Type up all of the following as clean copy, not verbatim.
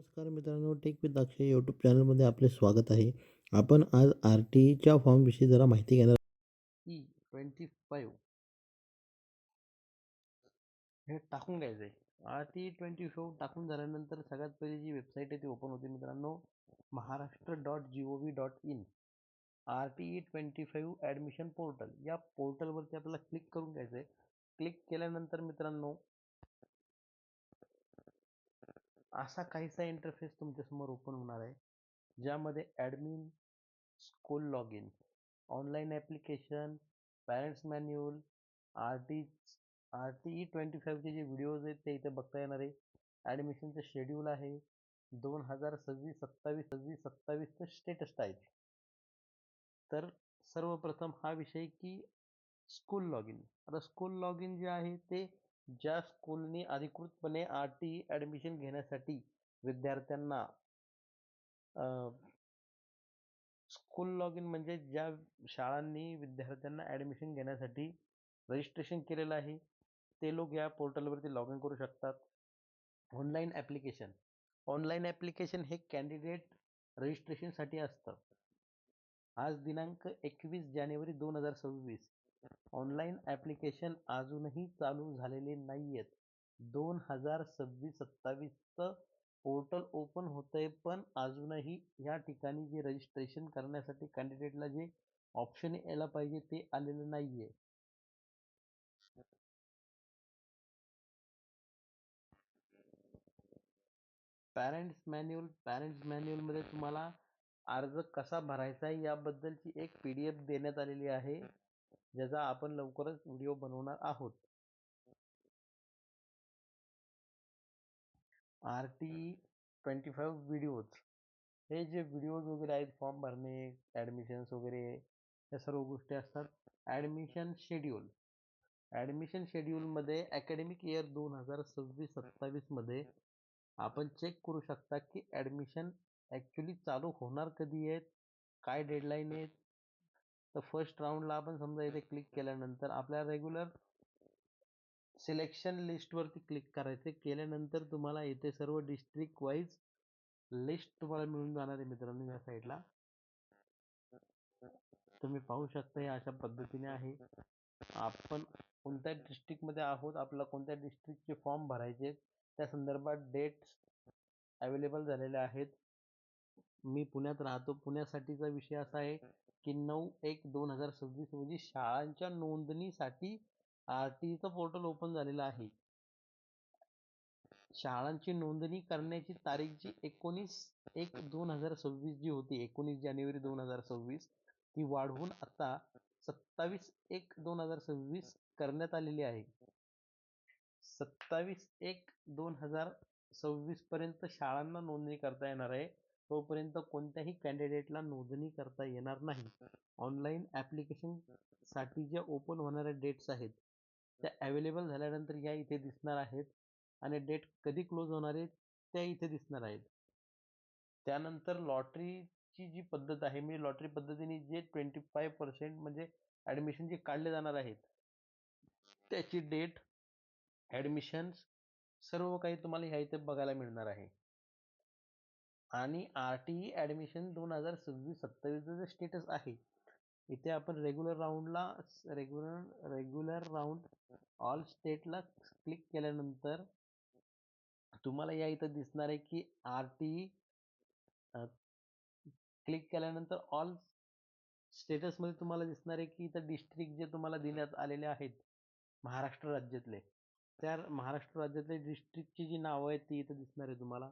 नमस्कार मित्रांनो, take with Akshay YouTube चॅनलमध्ये आपले स्वागत आहे. आपण आज आर-टीच्या फॉर्मविषयी जरा माहिती घेणार. E25 हे टाकून घ्यायचं आहे. RT25 टाकून झाल्यानंतर सगळ्यात पहिली जी वेबसाईट आहे ती ओपन होते मित्रांनो, महाराष्ट्र.gov.in. RTE25 ॲडमिशन पोर्टल या पोर्टलवरती आपल्याला क्लिक करून घ्यायचं आहे. क्लिक केल्यानंतर मित्रांनो असा काहीसा इंटरफेस तुमच्यासमोर ओपन होणार आहे, ज्यामध्ये admin, school log in, online application, parents manual, RTE25चे जे व्हिडिओज आहेत ते इथे बघता येणार आहे. ॲडमिशनचं शेड्यूल आहे. 2026-27चं स्टेटस टाईप. तर सर्वप्रथम हा विषय की स्कूल लॉग इन. आता स्कूल लॉग इन जे आहे ते ज्या स्कूलने अधिकृतपणे RTE ॲडमिशन घेण्यासाठी विद्यार्थ्यांना स्कूल लॉग इन म्हणजे ज्या शाळांनी विद्यार्थ्यांना ॲडमिशन घेण्यासाठी रजिस्ट्रेशन केलेलं आहे ते लोक या पोर्टलवरती लॉग इन करू शकतात. ऑनलाईन ॲप्लिकेशन हे कॅन्डिडेट रजिस्ट्रेशनसाठी असतं. आज दिनांक 21 जानेवारी 2026. ऑनलाईन ॲप्लिकेशन अजूनही चालू झालेले नाही आहेत. 2026-27चं पोर्टल ओपन होतंय, पण अजूनही या ठिकाणी जे रजिस्ट्रेशन करण्यासाठी कॅन्डिडेटला जे ऑप्शन यायला पाहिजे ते आलेलं नाहीये. पॅरेंट्स मॅन्युअलमध्ये तुम्हाला अर्ज कसा भरायचा आहे याबद्दलची एक PDF देण्यात आलेली आहे, ज्याचा आपण लवकरच व्हिडिओ बनवणार आहोत. RTE25 व्हिडिओज, हे जे व्हिडिओज वगैरे आहेत, फॉर्म भरणे, ॲडमिशन्स वगैरे या सर्व गोष्टी असतात. ॲडमिशन शेड्यूलमध्ये अकॅडमिक इयर 2026-27मध्ये आपण चेक करू शकता की ॲडमिशन ॲक्च्युली चालू होणार कधी आहेत, काय डेडलाईन आहेत. तर फर्स्ट राऊंडला आपण समजा इथे क्लिक केल्यानंतर आपल्या रेग्युलर सिलेक्शन लिस्टवरती क्लिक करायचे. केल्यानंतर तुम्हाला इथे सर्व डिस्ट्रिक्ट वाईज लिस्ट तुम्हाला मिळून जाणार आहे मित्रांनो. या साईडला तुम्ही पाहू शकता, हे अशा पद्धतीने आहे. आपण कोणत्या डिस्ट्रिक्टमध्ये आहोत, आपल्याला कोणत्या डिस्ट्रिक्टचे फॉर्म भरायचे त्या संदर्भात डेट्स अवेलेबल झालेल्या आहेत. मी पुण्यात राहतो. पुण्यासाठीचा विषय असा आहे की 9/1/2026 रोजी शाळांच्या नोंदणीसाठी RTEचं पोर्टल ओपन झालेलं आहे. शाळांची नोंदणी करण्याची तारीख जी 19/1/2026 जी होती, 19 जानेवारी 2026, ती वाढवून आता 27/1/2026 करण्यात आलेली आहे. 27/1/2026 पर्यंत शाळांना नोंदणी करता येणार आहे. तोपर्यंत कोणत्याही कॅन्डिडेटला नोंदणी करता येणार नाही. ऑनलाईन ॲप्लिकेशनसाठी ज्या ओपन होणाऱ्या डेट्स आहेत त्या अवेलेबल झाल्यानंतर या इथे दिसणार आहेत, आणि डेट कधी क्लोज होणार आहेत त्या इथे दिसणार आहेत. त्यानंतर लॉटरीची जी पद्धत आहे, म्हणजे लॉटरी पद्धतीने जे 25% म्हणजे ॲडमिशन जे काढले जाणार आहेत त्याची डेट, ॲडमिशन्स सर्व काही तुम्हाला ह्या इथे बघायला मिळणार आहे. आणि RTE ॲडमिशन 2026-27चं जे स्टेटस आहे, इथे आपण रेग्युलर राऊंड ऑल स्टेटला क्लिक केल्यानंतर तुम्हाला या इथं दिसणार आहे की RTE क्लिक केल्यानंतर ऑल स्टेटसमध्ये तुम्हाला दिसणार आहे की इथं डिस्ट्रिक्ट जे तुम्हाला देण्यात आलेले आहेत महाराष्ट्र राज्यातले, त्या महाराष्ट्र राज्यातले डिस्ट्रिक्टची जी नावं आहेत ती इथं दिसणार आहे तुम्हाला.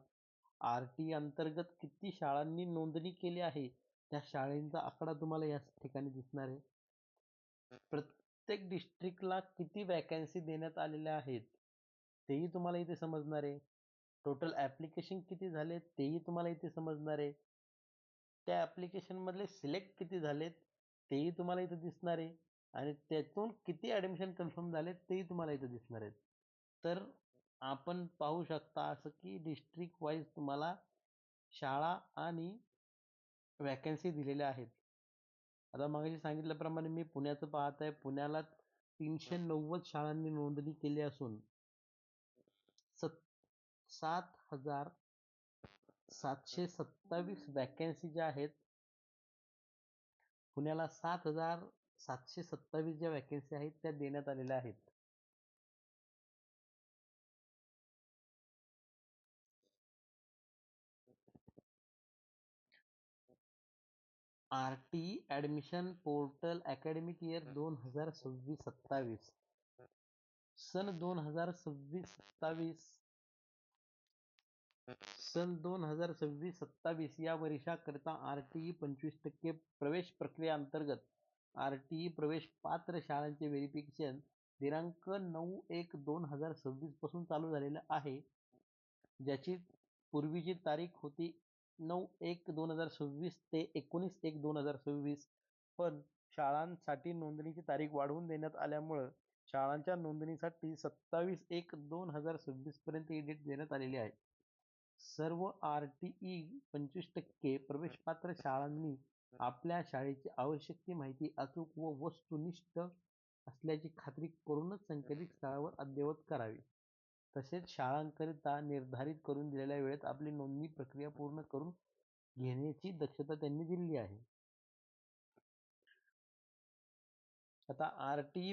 RTE अंतर्गत किती शाळांनी नोंदणी केली आहे त्या शाळेंचा आकडा तुम्हाला या ठिकाणी दिसणार आहे. प्रत्येक डिस्ट्रिक्टला किती वॅकन्सी देण्यात आलेल्या आहेत तेही तुम्हाला इथे समजणार आहे. टोटल ॲप्लिकेशन किती झाले तेही तुम्हाला इथे समजणार आहे. त्या ॲप्लिकेशनमधले सिलेक्ट किती झालेत तेही तुम्हाला इथे दिसणार आहे, आणि त्यातून किती ॲडमिशन कन्फर्म झाले तेही तुम्हाला इथे दिसणार आहेत. तर आपण पाहू शकता असं की डिस्ट्रिक्ट वाईज तुम्हाला शाळा आणि वॅकन्सी दिलेल्या आहेत. आता मगाशी सांगितल्याप्रमाणे मी पुण्याचं पाहत आहे. पुण्याला 390 शाळांनी नोंदणी केली असून 7,000 727 वॅकन्सी ज्या आहेत, पुण्याला 7,727 ज्या वॅकन्सी आहेत त्या देण्यात आलेल्या आहेत. RT admission portal academic year 2026-27 सन 2026-27 या वर्षाकरिता RTE 25% प्रवेश प्रक्रिया अंतर्गत RTE प्रवेश पात्र शाळांचे व्हेरिफिकेशन दिनांक 9/1/2026 पासून चालू झालेलं आहे, ज्याची पूर्वीची तारीख होती 9/1/2026 ते 19/1/2026, पण शाळांसाठी नोंदणीची तारीख वाढवून देण्यात आल्यामुळं शाळांच्या नोंदणीसाठी 27/1/2026 पर्यंत ही डेट देण्यात आलेली आहे. सर्व RTE 25% प्रवेशपात्र शाळांनी आपल्या शाळेची आवश्यक ती माहिती अचूक व वस्तुनिष्ठ असल्याची खात्री करूनच संकेत स्थळावर अद्ययावत करावी. तसेच शाळांकरिता निर्धारित करून दिलेल्या वेळेत आपली नोंदणी प्रक्रिया पूर्ण करून घेण्याची दक्षता त्यांनी दिलेली आहे. आता RTE